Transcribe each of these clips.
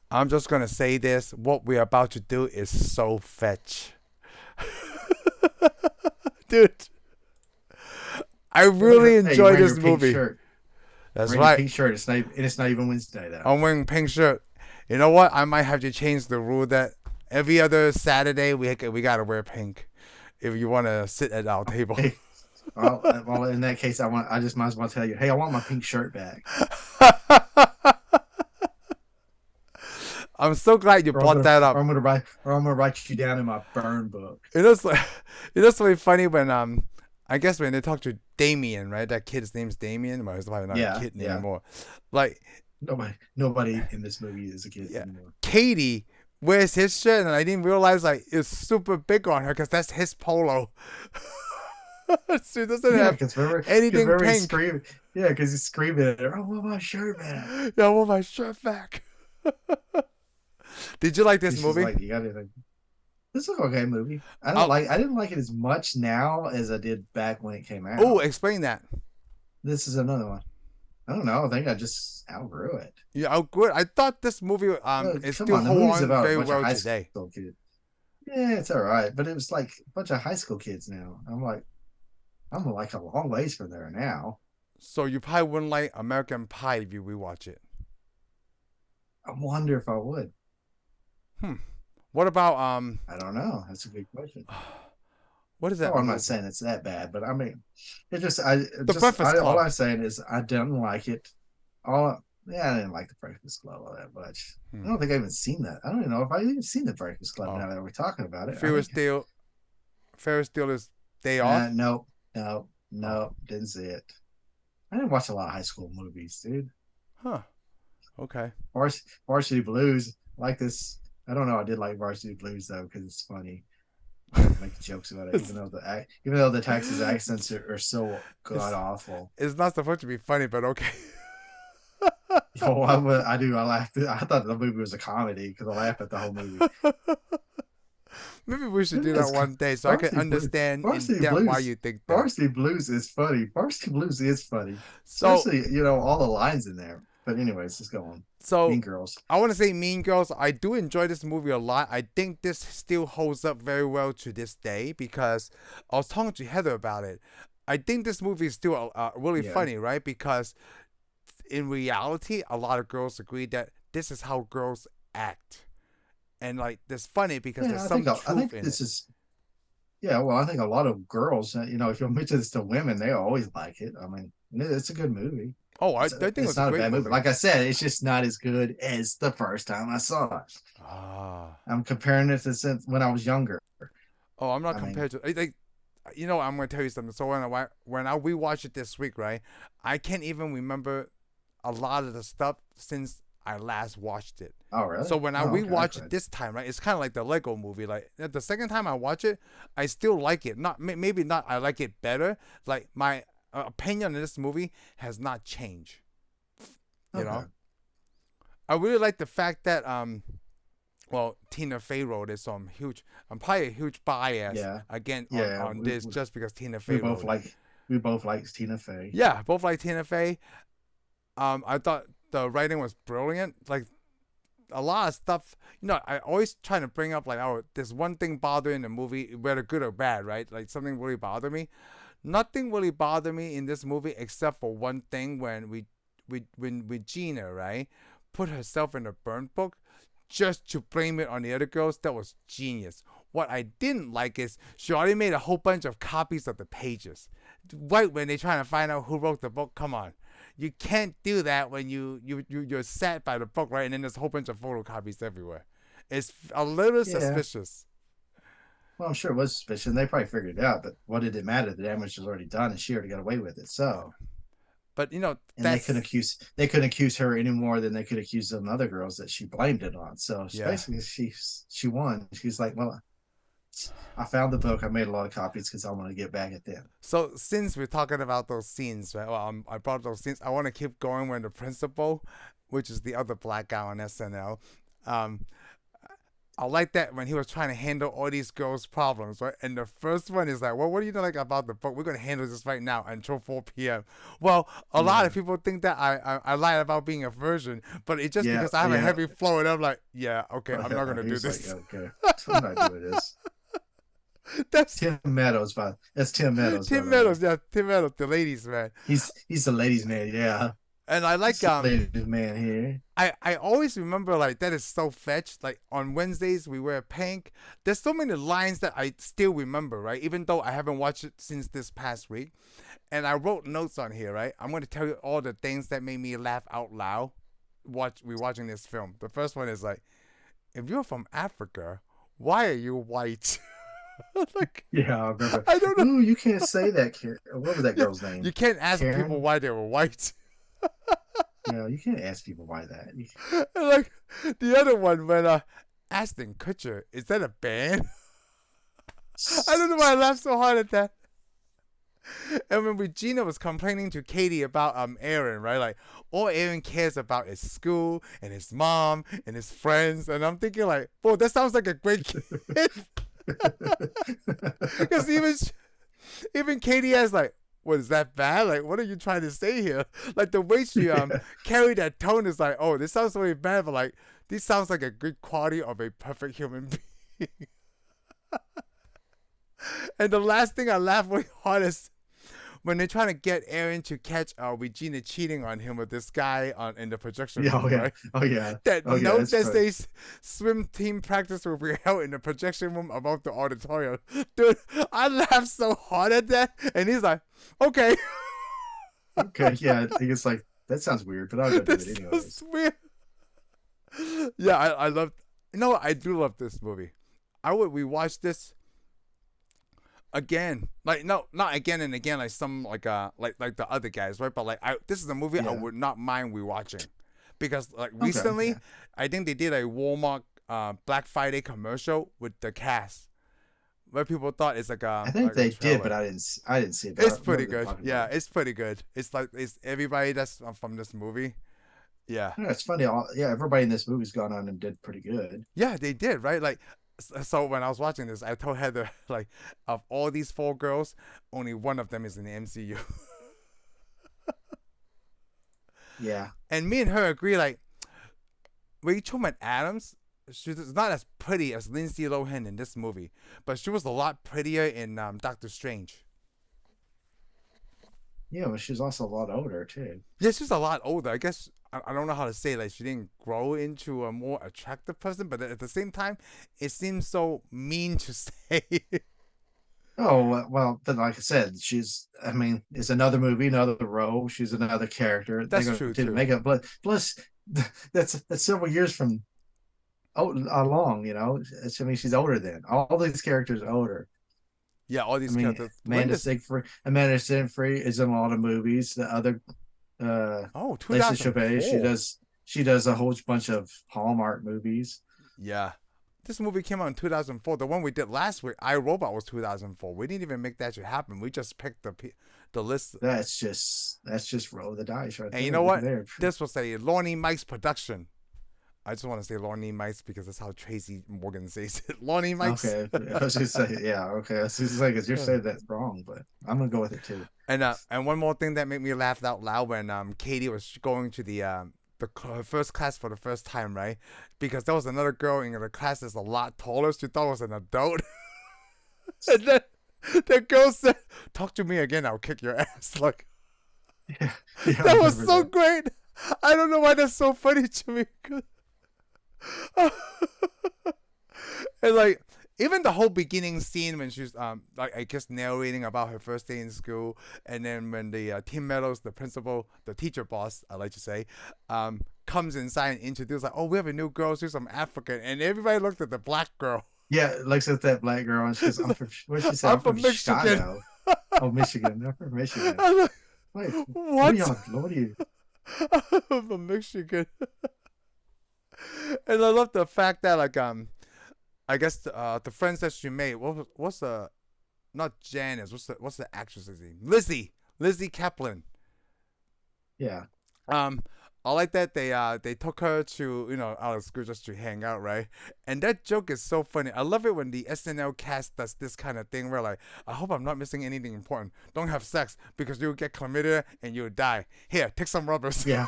I'm just gonna say this. What we're about to do is so fetch. Dude, I really Hey, you're enjoy wearing this your pink movie. shirt. That's Wearing your right. pink shirt. It's not even Wednesday though. I'm wearing pink shirt. You know what? I might have to change the rule that every other Saturday we gotta wear pink if you want to sit at our table. Hey, well, in that case, I just might as well tell you, hey, I want my pink shirt back, I'm so glad you brought that up. or I'm gonna write you down in my burn book. It was like, it was really funny when I guess when they talked to Damien, right? That kid's name's Damien. Well, he's probably not a Yeah, kid yeah. anymore. Like, Nobody in this movie is a kid yeah, anymore. Cady wears his shirt, and I didn't realize like it's super big on her because that's his polo. She doesn't Yeah, have because anything remember he's pink. screaming. Yeah, because he's screaming at her. I want my shirt back. Yeah, I want my shirt back. Did you like this She's just movie? like, you gotta like, this is an okay movie. Oh, I didn't like it as much now as I did back when it came oh, out. explain that. This is another one. I don't know. I think I just outgrew it. Yeah, oh, good. I thought this movie is Come still on, the hold movie's on about a very bunch of well high today. school kids. Yeah, it's all right, but it was like a bunch of high school kids now. I'm like a long ways from there now. So you probably wouldn't like American Pie if you rewatch it. I wonder if I would. Hmm. What about I don't know. That's a good question. what is Oh, that I'm not movie? saying it's that bad, but I mean, The Breakfast all Club. I'm saying is I didn't like it. All Yeah, I didn't like the Breakfast Club all that much. Hmm. I don't think I've even seen that. I don't even know if I've even seen the Breakfast Club Oh, now that we're talking about it. I Ferris think Steele. Ferris Steele's Day Off. nope, nope, Oh, nope, didn't see it. I didn't watch a lot of high school movies, dude. huh. Okay. Varsity Blues, like this. I don't know. I did like Varsity Blues though because it's funny. They make jokes about it, It's, even though the Texas accents are so god it's awful. it's not supposed to be funny, but okay. Oh, I do. I laughed. I thought the movie was a comedy because I laughed at the whole movie. Maybe we should It do that is one day so I can Varsity Blues. understand in Varsity depth why Blues. you think that. Varsity Blues is funny. Varsity Blues is funny, So especially all the lines in there. But anyways, let's go on. so Mean Girls. I want to say Mean Girls. I do enjoy this movie a lot. I think this still holds up very well to this day because I was talking to Heather about it. I think this movie is still really Yeah, funny, right? Because in reality, a lot of girls agree that this is how girls act, and like it's funny because there's yeah. some I think truth in this it. is. Yeah, well, I think a lot of girls, if you mention this to women, they always like it. I mean, it's a good movie. Oh, I think it It's was a not a great bad movie. movie. Like I said, it's just not as good as the first time I saw it. Ah, I'm comparing it to since when I was younger. oh, I'm not I mean, compared to like. I'm gonna tell you something. So when I rewatched it this week, right, I can't even remember a lot of the stuff since I last watched it. oh really? So when I Oh, okay, rewatch it good. this time, right, it's kind of like the Lego movie. Like the second time I watch it, I still like it. Not maybe not. I like it better. Like my opinion on this movie has not changed. You Okay. know, I really like the fact that well, Tina Fey wrote it, so I'm probably a huge bias Yeah, again on yeah. on this just because Tina We Fey both wrote it. like we both like Tina Fey. Yeah, both like Tina Fey. I thought the writing was brilliant. Like a lot of stuff. I always try to bring up like, oh, there's one thing bothering the movie, whether good or bad, right? Like something really bothered me. Nothing really bothered me in this movie except for one thing when Regina, right, put herself in a burn book just to blame it on the other girls. That was genius. What I didn't like is she already made a whole bunch of copies of the pages. Right when they're trying to find out who wrote the book, come on. You can't do that when you're sat by the book, right? And then there's a whole bunch of photocopies everywhere. It's a little Yeah. suspicious. Well, I'm sure it was suspicion. They probably figured it out, but what did it matter? The damage was already done, and she already got away with it. Yeah. So, But and that's they couldn't accuse her any more than they could accuse some other girls that she blamed it on. So yeah. basically, she won. She's like, well, I found the book. I made a lot of copies because I want to get back at them. So since we're talking about those scenes, right? Well, I brought up those scenes. I want to keep going when the principal, which is the other black guy on SNL, um, I like that when he was trying to handle all these girls' problems, right? And the first one is like, well, what do you know like about the book? We're gonna handle this right now until 4 p.m. Well, a lot Yeah. of people think that I lied about being a virgin, but it's just Yeah. because I have a Yeah. heavy flow, and I'm like, yeah, okay, I'm not gonna do He's like, this. okay, I'm not doing this. That's Tim Meadows, that's Tim Meadows, by Tim the way. Meadows, yeah, Tim Meadows, the ladies man. He's the ladies' man. Yeah, And I he's like the ladies' man here. I always remember like that is so fetched. Like on Wednesdays we wear pink. There's so many lines that I still remember, right? Even though I haven't watched it since this past week. And I wrote notes on here, right? I'm gonna tell you all the things that made me laugh out loud watching this film. The first one is like, if you're from Africa, why are you white? Like Yeah, I remember. I don't know. Ooh, you can't say that. What was that Yeah, girl's name? you can't ask people Karen. why they were white. Yeah, you can't ask people why that. And like the other one when Ashton Kutcher, is that a band? I don't know why I laughed so hard at that. And when Regina was complaining to Cady about Aaron, right? Like all Aaron cares about is school and his mom and his friends, and I'm thinking like, boy, that sounds like a great kid. Because even Cady has like, what is that bad? Like, what are you trying to say here? Like the way she carried that tone is like, oh, this sounds really bad, but like this sounds like a good quality of a perfect human being. And the last thing I laughed really hard is when they're trying to get Aaron to catch Regina cheating on him with this guy in the projection Yeah, room, oh yeah, right? oh yeah, That oh yeah. note That's that funny. says swim team practice will be held in the projection room above the auditorium. Dude, I laughed so hard at that. And he's like, okay. Okay, yeah, I think it's like that sounds weird, but I'll go do it This anyways. is weird. Yeah, I love, you know what? I do love this movie. I would rewatch this again, like no, not again and again, like some like the other guys, right? But like this is a movie I Yeah. would not mind rewatching, because like Okay. recently, Yeah. I think they did a Walmart Black Friday commercial with the cast, where people thought it's I think like a they did, but trailer. I didn't see it. But I It's pretty remember them good. talking about Yeah, it. it's pretty good. It's like it's everybody that's from this movie. Yeah, Yeah, it's funny. Yeah, everybody in this movie's gone on and did pretty good. yeah, they did right. Like so when I was watching this, I told Heather like of all these four girls, only one of them is in the MCU. Yeah. And me and her agree, like, Rachel McAdams, she's not as pretty as Lindsay Lohan in this movie, but she was a lot prettier in Doctor Strange. Yeah, but she's also a lot older too. Yeah, she's a lot older. I guess, I don't know how to say, like, she didn't grow into a more attractive person, but at the same time, it seems so mean to say. Oh well, but like I said, I mean, it's another movie, another role. She's another character. They're That's gonna true, continue to too. make it. But plus, that's several years from along. You know, I mean, she's older than all these characters are older. Yeah, all I these mean, characters. When does. Amanda Seyfried is in a lot of movies. The other, Oh, Lacey Chabert, 2004. she does a whole bunch of Hallmark movies. Yeah. This movie came out in 2004. The one we did last week, I, Robot, was 2004. We didn't even make that shit happen. We just picked the list. That's just roll the dice right And you there. know Look at what? there. This was a Lornie Mike's production. I just want to say Lornie Mike's because that's how Tracy Morgan says it. Lornie Mike's. Okay, I was gonna say yeah. Okay, I was just like, you're saying that wrong, but I'm gonna go with it too. And one more thing that made me laugh out loud when Cady was going to her first class for the first time, right? Because there was another girl in the class that's a lot taller. She thought it was an adult. And then the girl said, "Talk to me again, I'll kick your ass." Like, Yeah, yeah, I that was remember so that. great. I don't know why that's so funny to me. And like even the whole beginning scene when she's like I guess narrating about her first day in school, and then when the Tim Meadows, the principal, the teacher boss, I like to say, comes inside and introduces like, oh, we have a new girl, she's from Africa, and everybody looked at the black girl. Yeah, looks at that black girl and she goes, "I'm from." What did she say? I'm I'm from from Michigan. Chicago. Oh, Michigan. I'm from Michigan. I'm like, Wait, what are what? y'all? What are you? I'm from Michigan. And I love the fact that like I guess the friends that she made, what's the, not Janice, what's the actress's name? Lizzy Caplan. Yeah, Um, I like that they took her to out of school just to hang out, right? And that joke is so funny. I love it when the SNL cast does this kind of thing where like, I hope I'm not missing anything important. Don't have sex because you'll get chlamydia and you'll die. Here, take some rubbers. Yeah.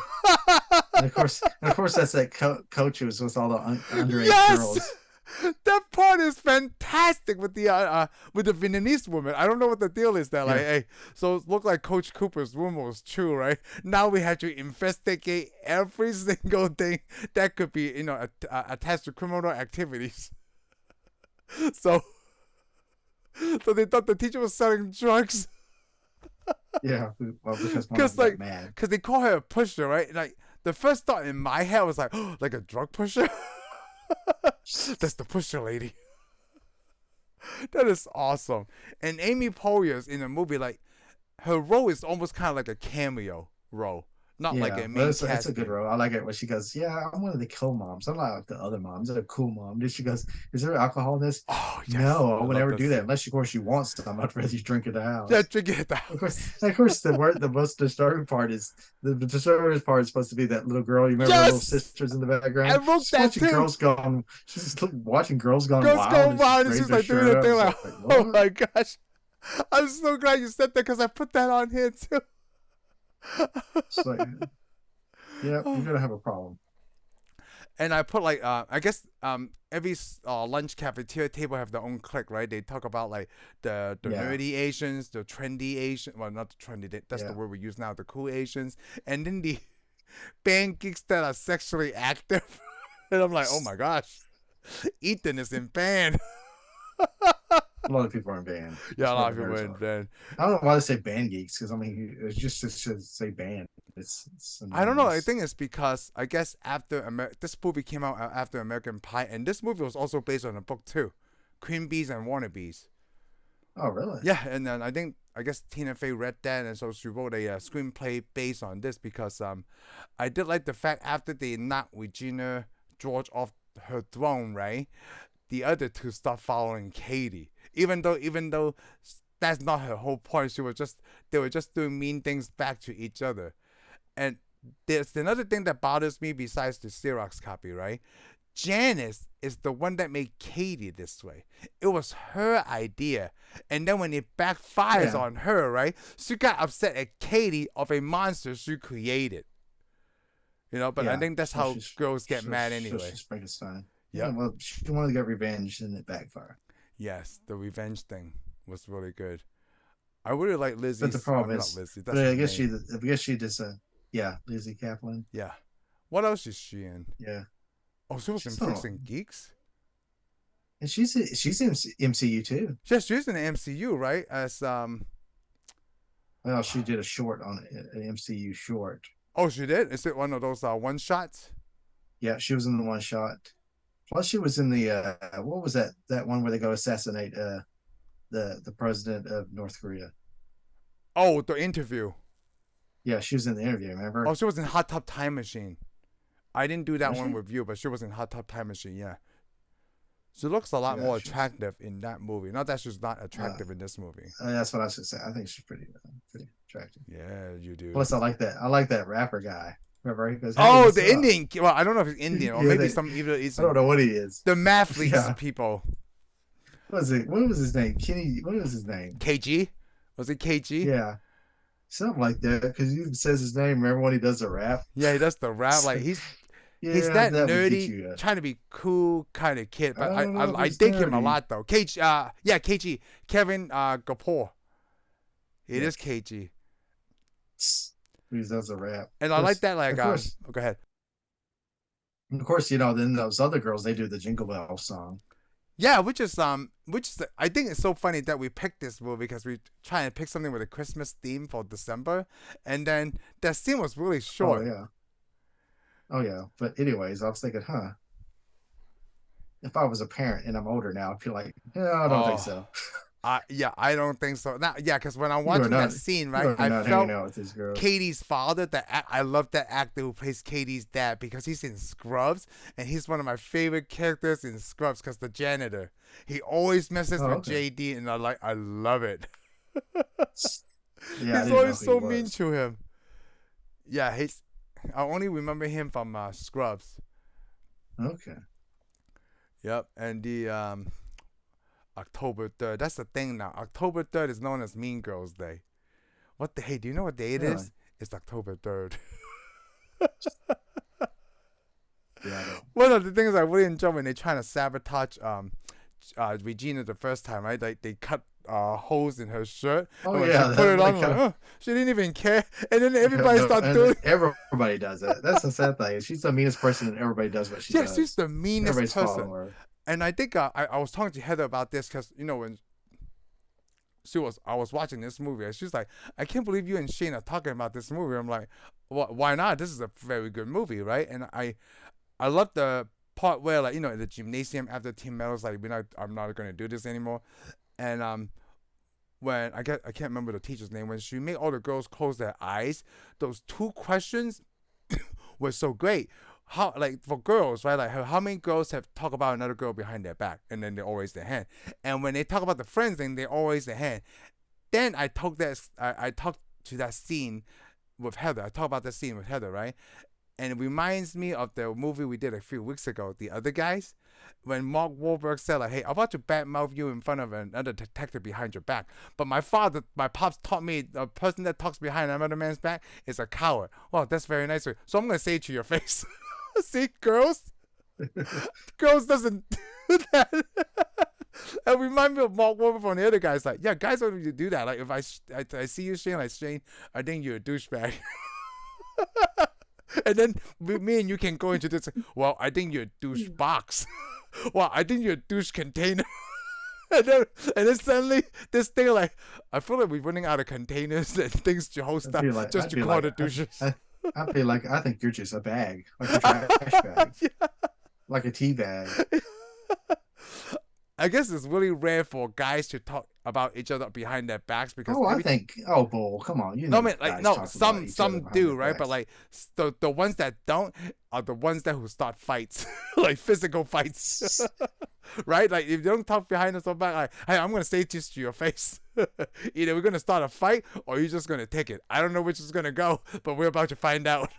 And of course, that's that coach who was with all the underage Yes! girls. That part is fantastic with the Vietnamese woman. I don't know what the deal is there. Like, Yeah. hey, so it looked like Coach Cooper's rumor was true, right? Now we had to investigate every single thing that could be, attached to criminal activities. So they thought the teacher was selling drugs. Yeah, well, because one of them got mad. Because they call her a pusher, right? Like the first thought in my head was like, oh, like a drug pusher. That's the pusher lady. That is awesome. And Amy Poehler's in the movie, like her role is almost kind of like a cameo role, not like a main cast. It's a good role. I like it when she goes, "Yeah, I'm one of the cool moms. I'm not like the other moms. I'm a cool mom." Then she goes, "Is there alcohol in this?" Oh, yes. No, I would never do that unless, of course, you want some. I'd rather you drink at the house. Yeah, drink it at the house. Of course, the most disturbing part is the disturbing part is supposed to be that little girl. You remember her little sisters in the background? I wrote that too. She's watching Girls Gone Girls Wild. Gone Wild, and she's like doing that thing like, oh my gosh. I'm so glad you said that because I put that on here too. It's like, yeah, you're gonna have a problem. And I put like I guess every lunch cafeteria table have their own clique, right? They talk about like the nerdy Asians, the trendy Asians. Well, not the trendy. That's the word we use now. The cool Asians, and then the band geeks that are sexually active. And I'm like, oh my gosh, Ethan is in band. A lot of people are in band. Yeah, a lot of people are in band. I don't know why they say band geeks, because I mean, it's just to say band. It's I don't know. I think it's because I guess after this movie came out after American Pie, and this movie was also based on a book too, Queen Bees and Wannabes. Oh, really? Yeah, and then I guess Tina Fey read that, and so she wrote a screenplay based on this because I did like the fact after they knocked Regina George off her throne, right? The other two start following Cady, even though that's not her whole point. They were just doing mean things back to each other. And there's another thing that bothers me besides the Xerox copy, right? Janice is the one that made Cady this way. It was her idea. And then when it backfires on her, right? She got upset at Cady of a monster she created. But I think that's how girls get mad anyway. She's Frankenstein. Yeah, well, she wanted to get revenge and it backfired. Yes, the revenge thing was really good. I really like Lizzy. But the problem is, Lizzy. I guess she just Lizzy Caplan. Yeah. What else is she in? Yeah. Oh, she was in Freaks and Geeks. And she's in MCU too. Yeah, she's in the MCU, right? As Well, she did a short on an MCU short. Oh, she did? Is it one of those one shots? Yeah, she was in the one shot. Plus, she was in the what was that one where they go assassinate the president of North Korea? Oh, the interview. Yeah, she was in the interview. Remember? Oh, she was in Hot Tub Time Machine. I didn't do that one with you, but she was in Hot Tub Time Machine. Yeah. She looks a lot more attractive in that movie. Not that she's not attractive in this movie. That's what I was gonna say. I think she's pretty attractive. Yeah, you do. Plus, I like that rapper guy. Remember? He goes, hey, oh, the Indian. Well, I don't know if he's Indian or maybe either. I don't know what he is. The Mathletes people. What was it? What was his name? Kenny. What was his name? KG. Was it KG? Yeah. Something like that, because he says his name. Remember when he does the rap? Yeah, he does the rap. Like he's that nerdy, trying to be cool kind of kid. But I dig him a lot though. KG, KG, Kevin Kapoor. It is KG. He does a rap, and I like that. Like, go ahead. And of course, then those other girls, they do the Jingle Bell song. Yeah, which is I think it's so funny that we picked this movie because we trying to pick something with a Christmas theme for December, and then that scene was really short. Oh yeah. But anyways, I was thinking, if I was a parent and I'm older now, I'd feel like, I don't think so. I don't think so. Now, because when I'm watching that scene, right, I felt Cady's father. I love that actor who plays Cady's dad because he's in Scrubs, and he's one of my favorite characters in Scrubs because the janitor. He always messes with JD, and I love it. Yeah, he's always so mean to him. Yeah, I only remember him from Scrubs. Okay. Yep, and the October 3rd. That's the thing now. October 3rd is known as Mean Girls Day. Hey, do you know what day it Really? is? It's October 3rd. Yeah. One of the things I really enjoy when they trying to sabotage Regina the first time, right? Like they cut holes in her shirt. Oh and when yeah. she put it on, Kind of, she didn't even care. And then everybody started doing. Everybody does that. That's the sad thing. She's the meanest person, and everybody does what she does. Yeah, she's the meanest Everybody's person. following her. And I think I was talking to Heather about this because when I was watching this movie, and she's like, I can't believe you and Shane are talking about this movie. I'm like, why not? This is a very good movie, right? And I love the part where in the gymnasium after Team Meadows, like I'm not gonna do this anymore. And when I can't remember the teacher's name, when she made all the girls close their eyes, those 2 questions were so great. How, like, for girls, right? Like, how many girls have talked about another girl behind their back, and then they always their hand. And when they talk about the friends thing, they always their hand. Then I talked to that scene with Heather. I talked about that scene with Heather, right? And it reminds me of the movie we did a few weeks ago, The Other Guys, when Mark Wahlberg said, like, hey, I'm about to badmouth you in front of another detective behind your back. But my pops taught me the person that talks behind another man's back is a coward. Well, that's very nice. So I'm going to say it to your face. See, girls doesn't do that. And remind me of Mark Wahlberg from The Other Guys. Like, yeah, guys don't need to do that. Like, if I see you, Shane, like, Shane, I think you're a douchebag. And then me and you can go into this. Well, I think you're a douche box. Well, I think you're a douche container. and then suddenly this thing, like, I feel like we're running out of containers and things to host up just to call the douches. I feel like I think you're just a bag, like a trash bag, Yeah. like a tea bag. I guess it's really rare for guys to talk about each other behind their backs because. Bull, come on, No, I mean, like, some do, right? But like the ones that don't are the ones who start fights, like physical fights, right? Like if you don't talk behind us or back, like, hey, I'm gonna say this to your face. Either we're gonna start a fight or you're just gonna take it. I don't know which is gonna go, but we're about to find out.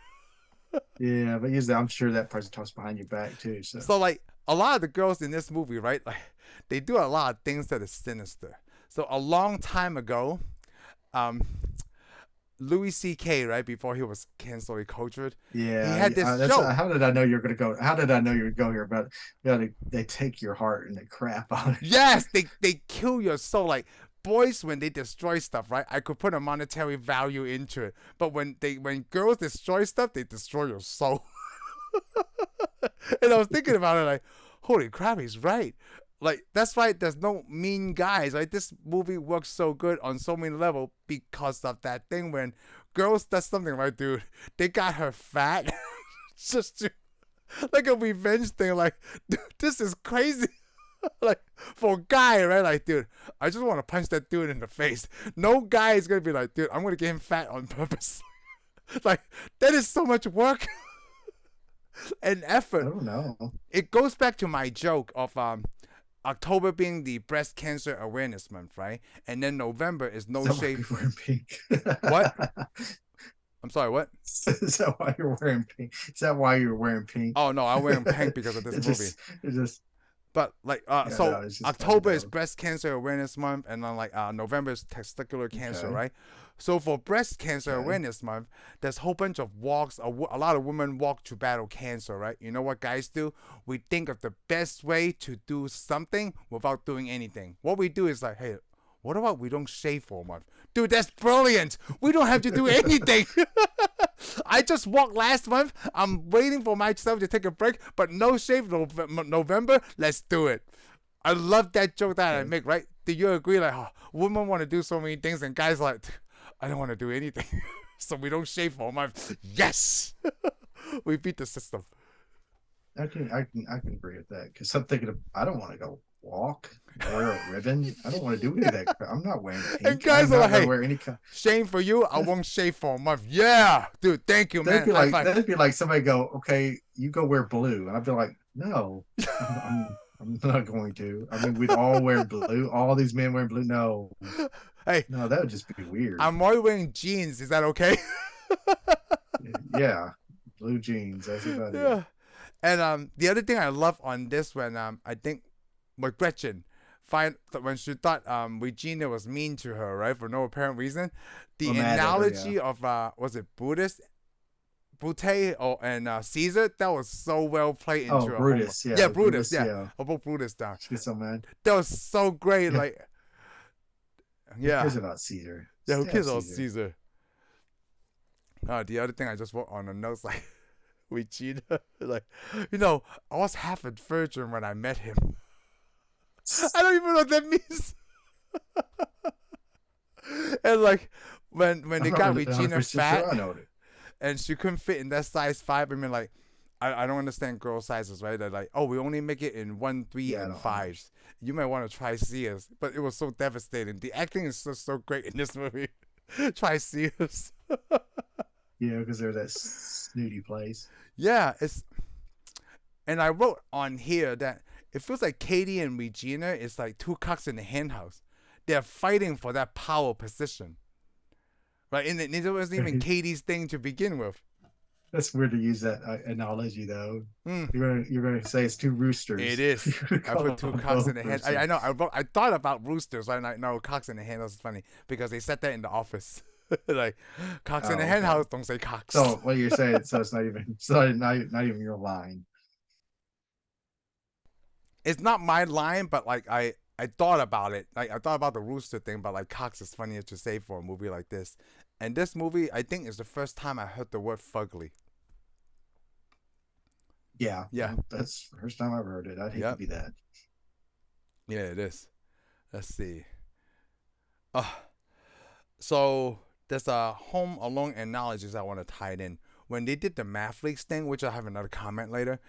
Yeah, but usually I'm sure that person talks behind your back too. So like a lot of the girls in this movie, right? Like they do a lot of things that is sinister. So a long time ago, Louis C.K., right, before he was cancelled cultured, yeah, he had this joke. How did I know you're gonna go? How did I know you're going here? About they take your heart and they crap on it. Yes, they kill your soul. Like boys, when they destroy stuff, right? I could put a monetary value into it, but when girls destroy stuff, they destroy your soul. And I was thinking about it, like, holy crap, he's right. Like, that's why there's no mean guys. Like, this movie works so good on so many levels because of that thing when girls does something, right, dude? They got her fat just to, like a revenge thing. Like, dude, this is crazy. Like, for a guy, right? Like, dude, I just want to punch that dude in the face. No guy is going to be like, dude, I'm going to get him fat on purpose. Like, that is so much work and effort. I don't know. It goes back to my joke of October being the breast cancer awareness month, right? And then November is no shave. Why wearing pink? What? I'm sorry, what? Is that why you're wearing pink? Is that why you're wearing pink? Oh no, I'm wearing pink because of this movie. It's just. But like, so October is breast cancer awareness month, and then like November is testicular cancer, right? So for breast cancer awareness month, there's a whole bunch of walks. A lot of women walk to battle cancer, right? You know what guys do? We think of the best way to do something without doing anything. What we do is like, hey, what about we don't shave for a month? Dude, that's brilliant. We don't have to do anything. I just walked last month. I'm waiting for myself to take a break, but no shave November. Let's do it. I love that joke that I make, right? Do you agree? Like, women want to do so many things, and guys like, I don't want to do anything. So we don't shave for a month. Yes. We beat the system. I can agree with that because I'm thinking I don't want to go walk, wear a ribbon. I don't want to do any of that crap. I'm not wearing pink. And guys are like, hey, wear any shame for you. I won't shave for a month. Yeah, dude, thank you, man. That'd be like somebody go, okay, you go wear blue, and I'd be like, no, I'm not going to. I mean, we'd all wear blue. All these men wearing blue. No, hey, no, that would just be weird. I'm already wearing jeans. Is that okay? Yeah. Blue jeans. That's about it. Yeah. And the other thing I love on this when I think with Gretchen when she thought Regina was mean to her, right, for no apparent reason, the Or mad at her, yeah. analogy of was it Buddhist Brute or and Caesar, that was so well played Oh, into a home. Brutus. Yeah. Yeah, Brutus. Yeah, Yeah. about Brutus down. She's so mad. That was so great. Yeah. Like, Who yeah, cares about Caesar? yeah. Who Stab cares about Caesar. Caesar? The other thing I just wrote on the notes, like, Regina, like, I was half a virgin when I met him. I don't even know what that means. And like when they got Regina fat and she couldn't fit in that size 5, I mean, like, I don't understand girl sizes, right? They're like, oh, we only make it in 1, 3, and 5s. You might want to try Sears, but it was so devastating. The acting is so great in this movie. Try Sears. Yeah, because they're that snooty place. Yeah, and I wrote on here that it feels like Cady and Regina is like two cocks in the hen house. They're fighting for that power position, right? And it wasn't even Cady's thing to begin with. That's weird to use that analogy, though. You're gonna say it's two roosters. It is. I put two cocks in the hen. I know. I thought about roosters. Right? I know cocks in the hen house is funny because they said that in the office. Like, cocks in the hen house, don't say cocks. So what you're saying? So it's not even. So not even your line. It's not my line, but like I thought about it. Like, I thought about the rooster thing, but like cocks is funnier to say for a movie like this. And this movie, I think, is the first time I heard the word fugly. Yeah. Yeah. That's the first time I've heard it. I'd hate to be that. Yeah, it is. Let's see. So there's a Home Alone analogies I want to tie it in. When they did the Math Leagues thing, which I'll have another comment later,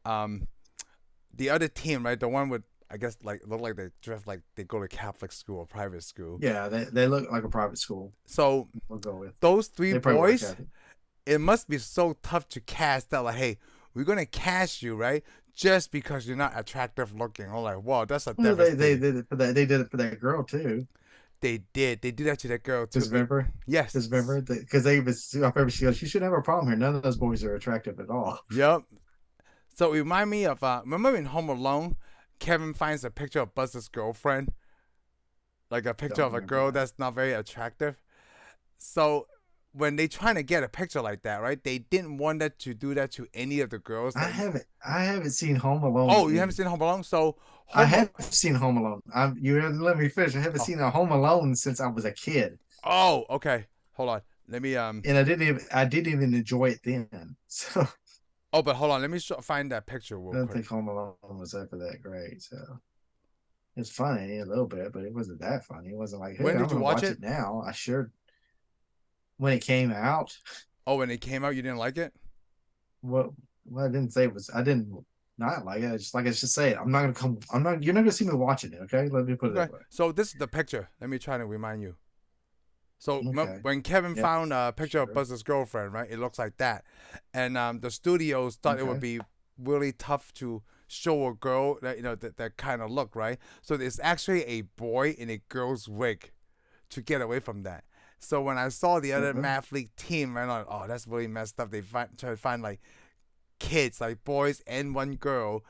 the other team, right, the one with, I guess, like, look like they drift like they go to Catholic school or private school. Yeah, they look like a private school. So we'll go with those 3 boys. It must be so tough to cast that, like, hey, we're gonna cast you, right? Just because you're not attractive looking. I'm like, wow, that's a they did it for that. They did it for that girl too. They did that to that girl too. Remember? Yes. Remember? Because she goes, she should have a problem here. None of those boys are attractive at all. Yep. So it remind me of remember in Home Alone, Kevin finds a picture of Buzz's girlfriend, like a picture of a girl that's not very attractive. So when they trying to get a picture like that, right? They didn't want that to do that to any of the girls. I haven't seen Home Alone. Oh, you haven't seen Home Alone? So I have seen Home Alone. You haven't let me finish. I haven't seen a Home Alone since I was a kid. Oh, okay. Hold on. Let me And I didn't even enjoy it then. So. Oh, but hold on. Let me find that picture real quick. I don't think Home Alone was ever that great. So it's funny a little bit, but it wasn't that funny. It wasn't like, hey, when did you watch it? Now I sure. When it came out. Oh, when it came out, you didn't like it? Well, I didn't say it was. I didn't not like it. It's just say it. You're not gonna see me watching it. Okay, let me put it that way. So this is the picture. Let me try to remind you. So when Kevin found a picture of Buzz's girlfriend, right? It looks like that, and the studios thought it would be really tough to show a girl that that kind of look, right? So there's actually a boy in a girl's wig to get away from that. So when I saw the other Math League team, I'm like, oh, that's really messed up. They try to find like kids, like boys and one girl,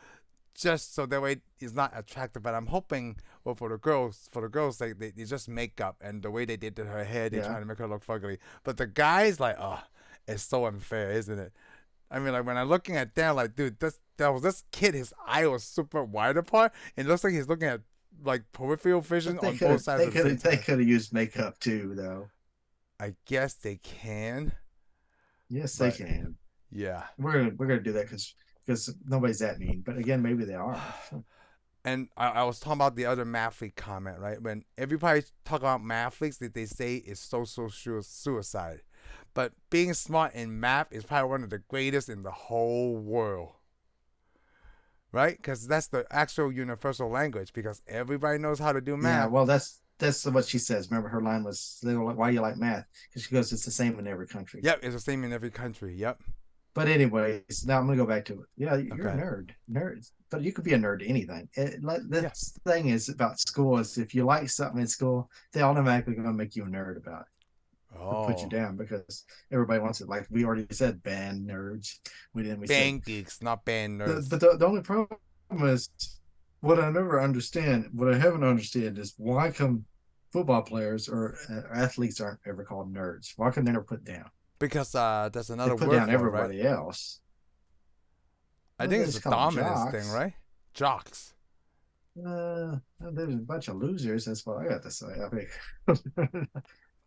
just so that way it's not attractive. But I'm hoping, well, for the girls, they just makeup and the way they did her hair, they trying to make her look fugly. But the guys, like, oh, it's so unfair, isn't it? I mean, like, when I'm looking at them, like, dude, this kid, his eye was super wide apart. It looks like he's looking at like peripheral vision on both sides. They could have used makeup too, though. I guess they can. Yes, they can. Yeah, we're gonna do that because nobody's that mean. But again, maybe they are. And I was talking about the other Math League comment, right? When everybody talk about Math Leagues, they say it's social suicide. But being smart in math is probably one of the greatest in the whole world. Right? Because that's the actual universal language, because everybody knows how to do math. Yeah, well, that's what she says. Remember, her line was, why do you like math? Because she goes, it's the same in every country. Yep, it's the same in every country. Yep. But anyways, now I'm going to go back to it. Yeah, you're a nerd. Nerds. But you could be a nerd to anything. The thing is about school is if you like something in school, they automatically going to make you a nerd about it. who put you Oh, down because everybody wants it. Like we already said, band nerds. We said band geeks, not band but nerds. the only problem is what I never understand. What I haven't understood is why come football players or athletes aren't ever called nerds? Why can they never put down? Because there's They another put word down for it, right? everybody else. I Well, think they it's a just call them dominance thing, jocks. right? Jocks. There's a bunch of losers. That's what I got to say. I mean,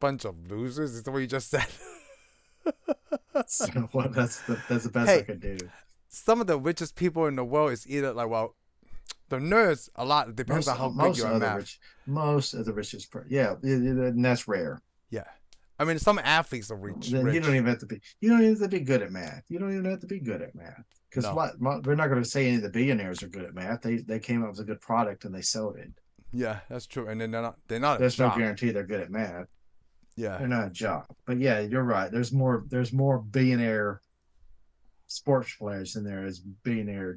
Bunch of losers. Is that what you just said? so what? That's the best I Hey, could do. some of the richest people in the world is either like, well, the nerds a lot. It depends Most on how good most you are at other math. rich, most of the richest, yeah, and that's rare. Yeah, I mean, some athletes are rich. Then you don't Rich. even have to be. You don't even have to be good at math. You don't even have to be good at math because No. we're not going to say any of the billionaires are good at math. They came up with a good product and they sold it. Yeah, that's true. And then they're not a There's no jock. guarantee they're good at math. Yeah. They're not a job. But yeah, you're right. There's more billionaire sports players in there as billionaire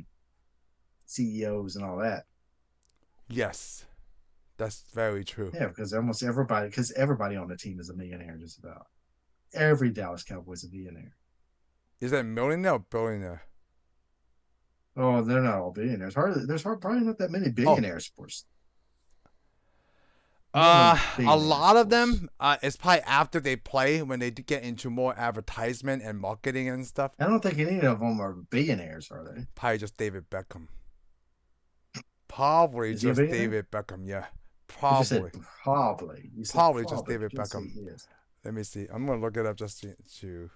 CEOs and all that. Yes, that's very true. Yeah, because everybody on the team is a millionaire just about. Every Dallas Cowboy is a billionaire. Is that millionaire or billionaire? Oh, they're not all billionaires. Probably not that many Oh, billionaire sports. Mainly a billionaire lot of sports. them. It's probably after they play when they get into more advertisement and marketing and stuff. I don't think any of them are billionaires, are they? Probably just David Beckham. Probably Is he a just billionaire? David Beckham. Yeah, You just said probably. probably. You said Probably just probably, David but you didn't say Beckham. he is. Let me see. I'm gonna look it up just to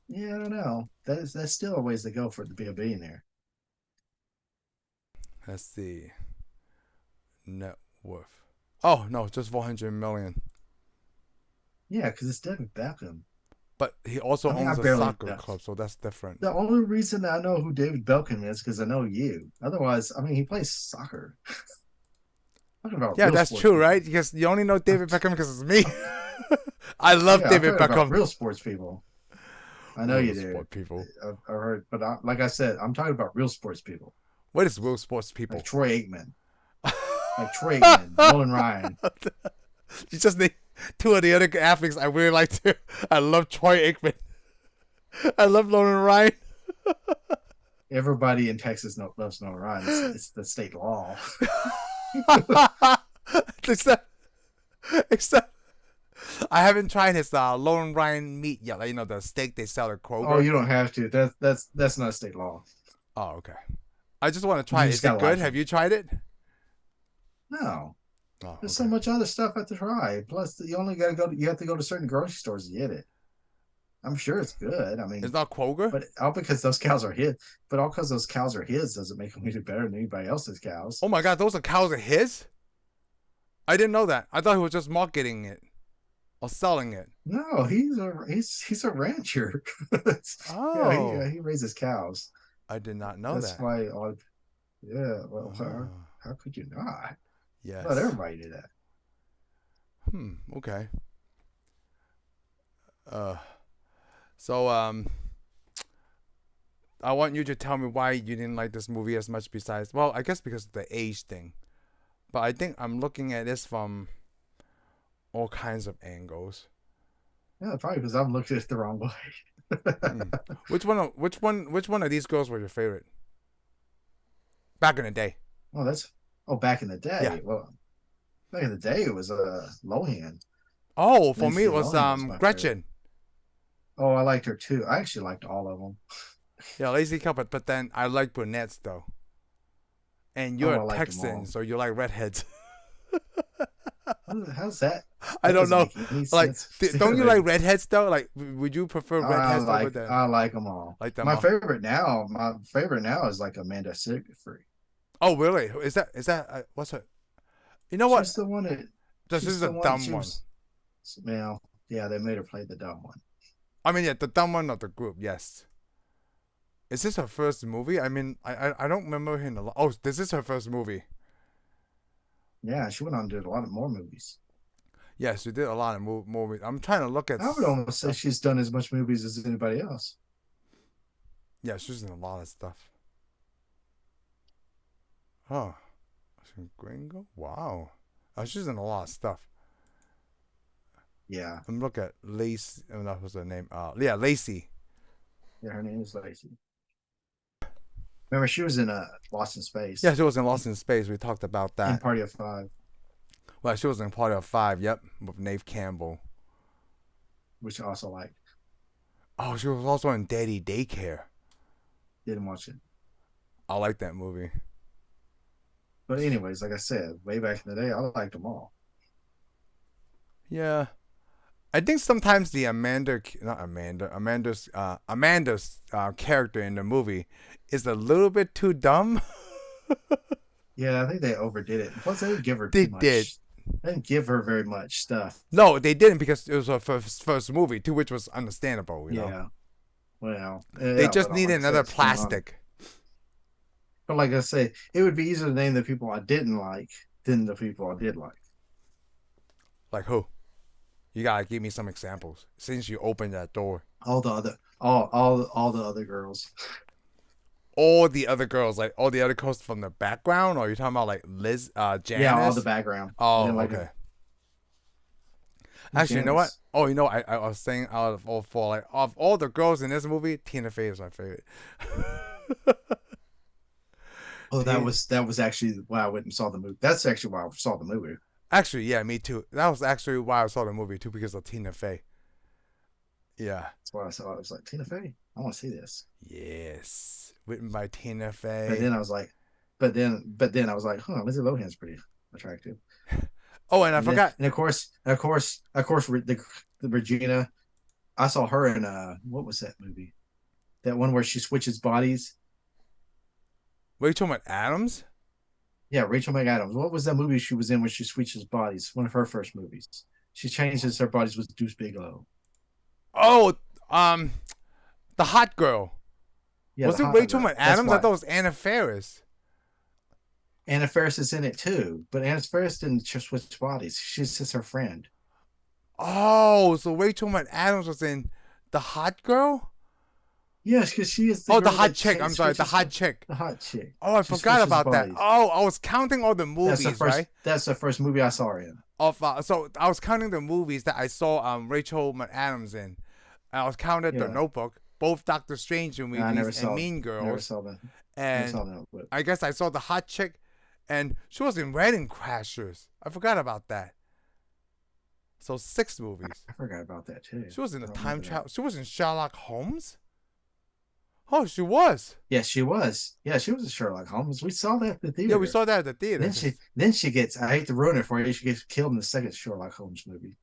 Yeah, I don't know. That's still a ways to go for it to be a billionaire. let's see. Net worth. Oh no, just 400 million. Yeah, because it's David Beckham. But he also I mean, I owns a barely soccer know. club, so that's different. The only reason I know who David Beckham is because I know you. Otherwise, I mean, he plays soccer. Talking about Yeah, real that's sports true, right? people. Because you only know David Beckham because it's me. I love Yeah, I'm David talking about Beckham. real sports people. I know Real you do. sport people. I heard, but like I said, I'm talking about real sports people, What is real sports like people? Troy Aikman, Nolan Ryan. You just need two of the other athletes I really like to. I love Troy Aikman. I love Lauren Ryan. Everybody in Texas loves Nolan Ryan. It's the state law. except, except, I haven't tried his Lauren Ryan meat yet. Like, the steak they sell at Oh, Kroger. you don't have to. That's not state law. Oh, okay. I just want to try You it. just Is it gotta good? like Have him. you tried it? No, Oh, there's so okay. much other stuff I have to try. Plus, you only got to go. You have to go to certain grocery stores to get it. I'm sure it's good. I It's mean, not Kroger? but all because those cows are his. But all because those cows are his doesn't make them any better than anybody else's cows. Oh my God, those are cows of his? I didn't know that. I thought he was just marketing it or selling it. No, he's a rancher. Yeah, Oh, he raises cows. I did not know That's that. why. Yeah. Well, Oh, how could you not? Not yes. everybody do that. Okay. Uh, so I want you to tell me why you didn't like this movie as much. Besides, well, I guess because of the age thing. But I think I'm looking at this from all kinds of angles. Yeah, probably because I'm looking at it the wrong way. Hmm. Which one of these girls was your favorite back in the day? Well, back in the Yeah. day. Well, back in the day, it was Lohan. Oh, for me Lindsay it was Lohan was my favorite. Gretchen. Oh, I liked her too. I actually liked all of them. Yeah, Lacey Chabert. But then I like brunettes though. And you're Oh, a I liked them Texan, all. so you like redheads. How's that? I That don't doesn't know. make any Like, sense. don't you like redheads though? Like, would you prefer redheads over the I like them all. like them My all? favorite now, is like Amanda Seyfried. Oh, really? Is that what's her? You know what? She's the one that This she's is a the one dumb she one. was. Well, yeah, they made her play the dumb one. I mean, yeah, the dumb one of the group. Yes. Is this her first movie? I mean, I don't remember her in a lot. Oh, this is her first movie. Yeah, she went on to do a lot of more movies. Yes, she did a lot of movies. I'm trying to look at I would almost say stuff. she's done as much movies as anybody else. Yeah, she's in a lot of stuff. Oh, Gringo. Wow. Oh, she's in a lot of stuff. Yeah. I'm looking at Lacey. Oh, no, what's her name? Yeah, Lacey. Yeah, her name is Lacey. Remember, she was in Lost in Yeah, Space she was in Lost in Space. We talked about in that. Party of Five, Well, she was in Party of Five. Yep, with Nave Campbell. which I also liked. Oh, she was also in Daddy Daycare. Didn't watch it. I like that movie. But anyways, like I said, way back in the day, I liked them all. Yeah, I think sometimes the Amanda's character in the movie is a little bit too dumb. Yeah, I think they overdid it. Plus, they didn't give her They too much. did. They didn't give her very much stuff. No, they didn't because it was her first movie, too, which was understandable. You know, Yeah. Well, they yeah, just but needed like I said, another it's going on. plastic. But like I say, it would be easier to name the people I didn't like than the people I did like. Like who? You gotta give me some examples since you opened that door. All the other, all the other girls. All the other girls, like all the other girls from the background, or you talking about like Janice? Yeah, all the background. I Oh, didn't like okay. it. Actually, you know what? Janice. Oh, you know, I was saying out of all four, like of all the girls in this movie, Tina Fey is my favorite. Oh, that was actually why I went and saw the movie. That's actually why I saw the movie. Actually, yeah, me too. That was actually why I saw the movie too, because of Tina Fey. Yeah. That's why I saw it. I was like, Tina Fey, I want to see this. Yes. Written by Tina But Fey. then I was like, but then I was like, Lindsay Lohan's pretty attractive. Oh, and I forgot. And of course, the Regina. I saw her in what was that movie? That one where she switches bodies. Rachel McAdams? Yeah, Rachel McAdams. What was that movie she was in when she switches bodies? One of her first movies. She changes her bodies with Deuce Bigelow. Oh, the hot girl. Yeah, was the it hot Rachel girl. McAdams? That's I why. thought it was Anna Faris. Anna Faris is in it too, but Anna Faris didn't just switch bodies. She's just her friend. Oh, so Rachel McAdams was in the hot girl? Yes, because she is the Oh, the girl hot that chick. I'm sorry, the hot chick. The hot chick. Oh, I She forgot switches about that. bodies. Oh, I was counting all the movies, right? That's the first movie I saw her in. So I was counting the movies that I saw Rachel McAdams in. I was counting The Yeah. Notebook, both Doctor Strange movies, I never and saw Mean Girls. Never saw that. And Never saw that. But I guess I saw the hot chick, and she was in Wedding Crashers. I forgot about that. So 6 movies. I forgot about that too. She was in the I don't time remember travel. that. She was in Sherlock Holmes. Oh, she was. Yes, she was. Yeah, she was a Sherlock Holmes. We saw that at the theater. Yeah, we saw that at the theater. Then she gets. I hate to ruin it for you. She gets killed in the second Sherlock Holmes movie.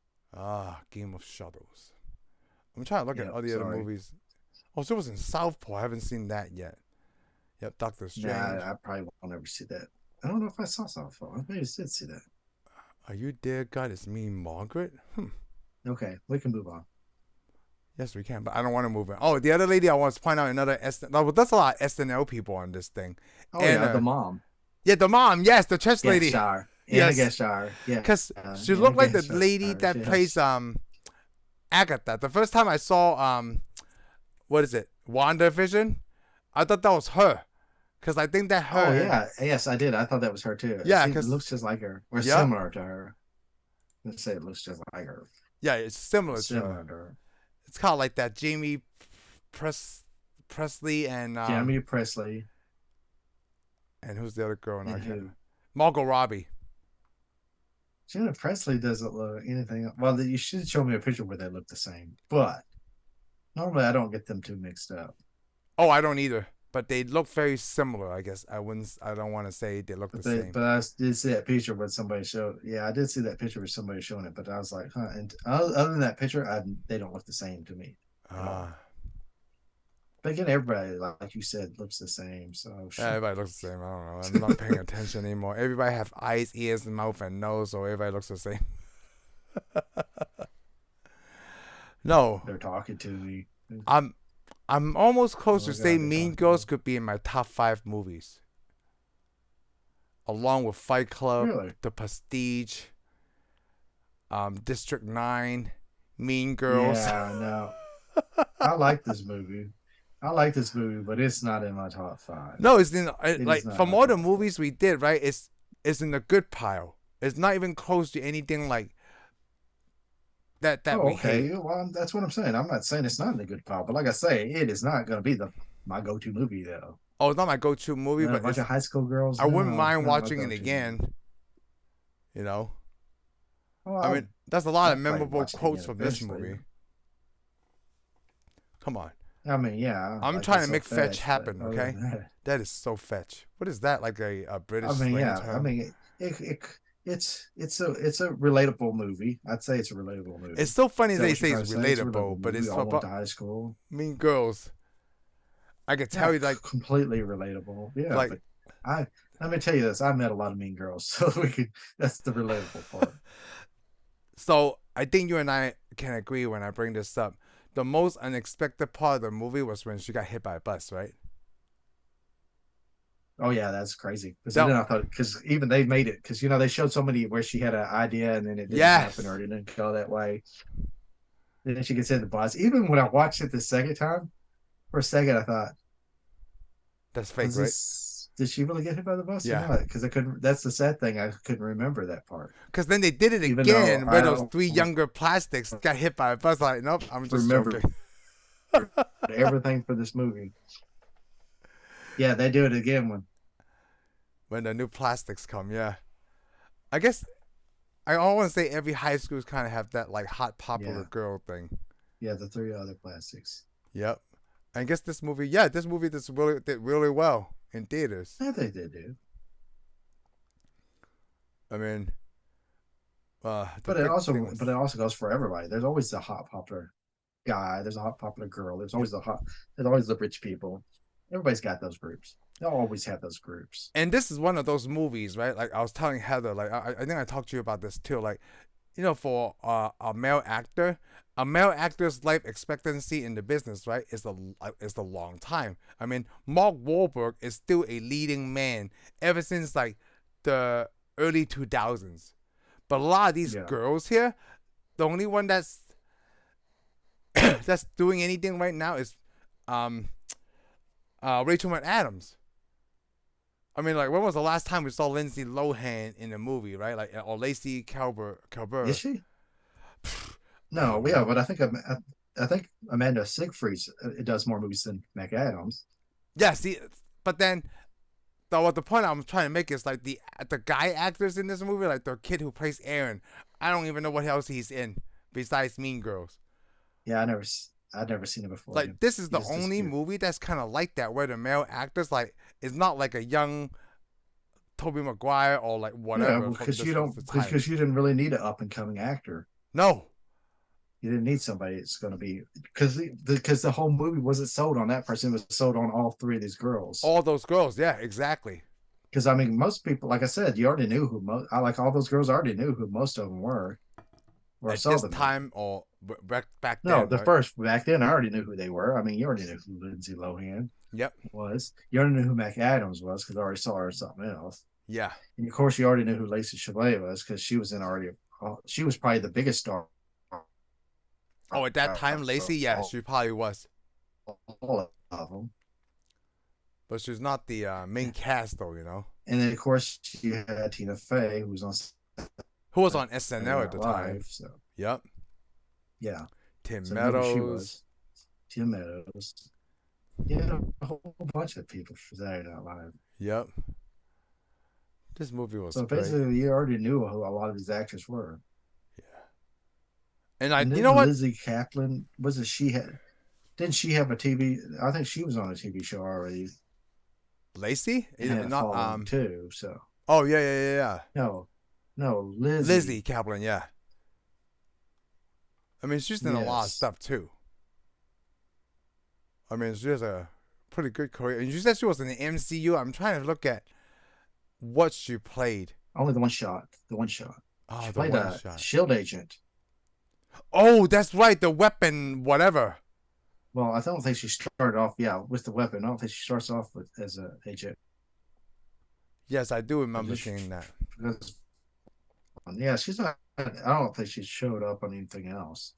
Game of Shadows. I'm trying to look at all the other movies. Oh, she was in Southpaw. I haven't seen that yet. Yep, Doctor Strange. Nah, I probably won't ever see that. I don't know if I saw Southpaw. I maybe did see that. Are you there, God? It's me, Margaret. Okay, we can move on. Yes, we can, but I don't want to move it. Oh, the other lady I want to point out another SNL. That's a lot of SNL people on this thing. Oh and, yeah, the mom. Yeah, the mom. Yes, the church lady. Gasteyer. Yes, Gasteyer. Yeah, because she looked like the lady that plays Agatha. The first time I saw what is it, WandaVision, I thought that was her, because I think that her. Oh yeah, yes, I did. I thought that was her too. Yeah, because it looks just like her, or similar to her. Let's say it looks just like her. Yeah, it's similar to her. It's kind of like that Jamie Presley and Jamie Presley. And who's the other girl? Margot Robbie. Jamie Presley doesn't look anything. Well, you should show me a picture where they look the same. But normally I don't get them too mixed up. Oh, I don't either. But they look very similar, I guess. I don't want to say they look the same. But I did see that picture where somebody showed. Yeah, I did see that picture where somebody showing it. But I was like, huh. And other than that picture, they don't look the same to me. But again, everybody, like you said, looks the same. So yeah, everybody looks the same. I don't know. I'm not paying attention anymore. Everybody have eyes, ears, mouth, and nose, so everybody looks the same. No. They're talking to me. I'm almost close to say Mean Girls could be in my top 5 movies. Along with Fight Club, The Prestige, District 9, Mean Girls. Yeah, no. I like this movie. But it's not in my top 5. No, it's in from all the movies we did, right? It's in the good pile. It's not even close to anything like that Oh, we hate. okay. Well, that's what I'm saying. I'm not saying it's not a good pile, but like I say, it is not going to be my go-to movie though. Oh, it's not my go-to movie, A but bunch of high school girls. I wouldn't No, it's mind not my watching it go-to movie. again. You know, I Well, mean, there's a lot of I'll probably memorable watch it quotes again from this eventually. movie. Come on, I mean, yeah, I'm like trying it's to so make fetch fetch, but happen. other Okay, than that, that is so fetch. What is that? Like a I British mean, slang yeah, I term? mean, it's a relatable movie. I'd say it's a relatable It's movie. so funny Is that they what you're say trying it's to say? It's a relatable, relatable but movie. We it's all went about to high school. Mean Girls. I could Yeah, tell you like completely relatable. Yeah, like but I let me tell you this: I met a lot of mean girls, so we could. That's the relatable part. so. I think you and I can agree when I bring this up. The most unexpected part of the movie was when she got hit by a bus, right? Oh yeah, that's crazy. Because then That I thought, because even they made it, because they showed so many where she had an idea and then it didn't happen or yes, it didn't go that way. Then she gets hit the bus. Even when I watched it the second time, for a second I thought, that's fake, was right? this? Did she really get hit by the bus or Yeah. not? Because I couldn't. That's the sad thing. I couldn't remember that part. Because then they did it Even though again where I those don't three younger plastics got hit by a bus. Like, nope, I'm just remember joking. everything for this movie. Yeah, they do it again When the new plastics come, yeah. I guess I always say every high schools kind of have that like hot popular yeah, girl thing. yeah, the three other plastics. Yep. I guess this movie, this movie did really well in theaters. I think they do. I mean, the But it big also, thing was goes for everybody. There's always the hot popular guy. There's a hot popular girl. There's always the rich people. Everybody's got those groups. They'll always have those groups. and this is one of those movies, right? Like I was telling Heather, like I think I talked to you about this too. Like, for a male actor's life expectancy in the business, right, is the long time. I mean, Mark Wahlberg is still a leading man ever since like the early 2000s. But a lot of these Yeah. girls here, the only one that's doing anything right now is um Rachel McAdams. I mean, like, when was the last time we saw Lindsay Lohan in a movie, right? Like, or Lacey Is Chabert. she? I No, don't yeah, know. but I think Amanda Seyfried does more movies than McAdams. Yeah, see, but then the point I'm trying to make is like the guy actors in this movie, like the kid who plays Aaron. I don't even know what else he's in besides Mean Girls. Yeah, I'd never seen it before. Like, this is He the just only disappeared. movie that's kind of like that, where the male actors like is not like a young Tobey Maguire or like Yeah, whatever from because this you don't the time. because you didn't really need an up and coming actor. No, You didn't need somebody that's going to be because the whole movie wasn't sold on that person. It was sold on all three of these girls. all those girls. Yeah, exactly. Because I mean, most people, like I said, you already knew who most. I like all those girls. Already knew who most of them were. Or I At saw this them in. time or back No, then, the right? first back then, I already knew who they were. I mean, you already knew who Lindsay Lohan Yep. was. You already knew who McAdams was because I already saw her in something else. Yeah. And of course, you already knew who Lacey Chabert was because she was in already. She was probably the biggest star. Oh, at that time, Lacey, yeah, All she probably was, of them. but she's not the main cast though. And then, of course, you had Tina Fey, who was on Who was on Saturday SNL at Night the time? Live. So, Yep. yeah. Tim So I knew who she Meadows. was. Tim Meadows. Yeah, a whole bunch of people for Saturday Night Live. Yep. This movie was So great. basically, you already knew who a lot of these actors were. Yeah. And And you then know what? Lizzy Caplan, wasn't she had? Didn't she have a TV? I think she was on a TV show already Lacey? and had a Not following too. So Oh, yeah. no, Lizzy Caplan, yeah. I mean, she's in a lot of Yes, stuff too. I mean, she has a pretty good career. And you said she was in the MCU. I'm trying to look at what she played. only the one shot. The one shot. Oh, She the played one a shot. shield agent. Oh, that's right. The weapon, whatever. Well, I don't think she started off. Yeah, with the weapon. I don't think she starts off with as an agent. Yes, I do remember Just seeing that. because, yeah, she's not. I don't think she showed up on anything else.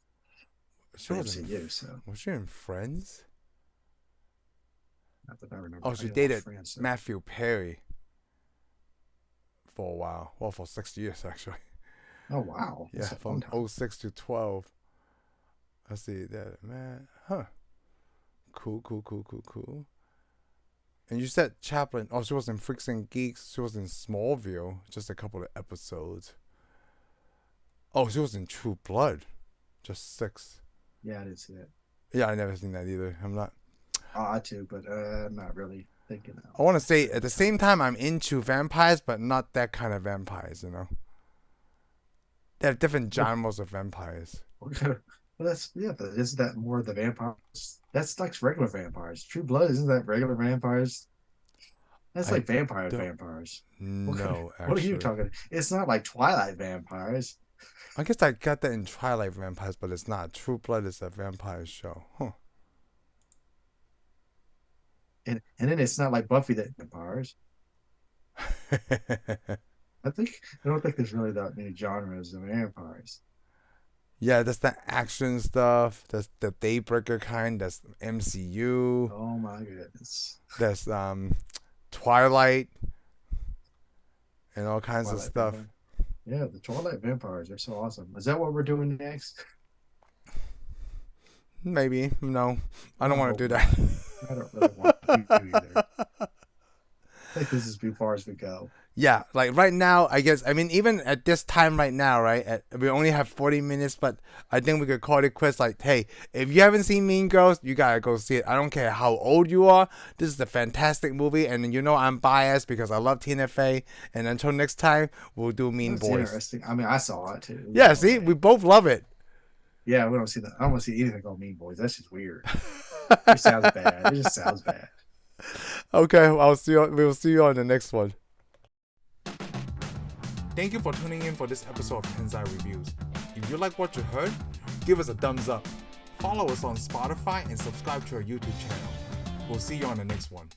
She was in, MCU, so was she in Friends? not that I remember. Oh, I she didn't watch dated Friends, so. Matthew Perry for a while. Well, for 6 years, actually. Oh wow, Yeah, that's a from long time. 06 to 12. I see that, man. Huh. Cool. And you said Chaplin. Oh, she was in Freaks and Geeks. She was in Smallville. Just a couple of episodes. Oh, she was in True Blood. Just 6. Yeah, I didn't see that. Yeah, I never seen that either. I'm not. I too, but I'm not really thinking. I want to say at the same time I'm into vampires, but not that kind of vampires. You know. They have different genres of vampires. Well, that's but isn't that more of the vampires? That's like regular vampires. True Blood isn't that regular vampires? That's like vampires. No, actually. What are you talking? It's not like Twilight vampires. I guess I got that in Twilight vampires, but it's not. True Blood is a vampire show. Huh. And then it's not like Buffy that vampires. I don't think there's really that many genres of vampires. Yeah, that's the action stuff. That's the Daybreaker kind. That's MCU. Oh my goodness. That's Twilight and all kinds of stuff. Vampire. Yeah, the Twilight vampires are so awesome. Is that what we're doing next? Maybe. No, I don't want to do that. I don't really want to do either. I think this is as far as we go. Yeah, like right now, I guess, I mean, even at this time right now, right, we only have 40 minutes, but I think we could call it quits. Like, hey, if you haven't seen Mean Girls, you gotta go see it. I don't care how old you are. This is a fantastic movie, and you know I'm biased because I love Tina Fey. And until next time, we'll do Mean That's Boys. Interesting. I mean, I saw it too. Yeah, see, we both love it. Yeah, we don't see that. I don't want to see anything called Mean Boys. That's just weird. It sounds bad. It just sounds bad. Okay, we'll see you on the next one. Thank you for tuning in for this episode of Tensai Reviews. If you like what you heard, give us a thumbs up. Follow us on Spotify and subscribe to our YouTube channel. We'll see you on the next one.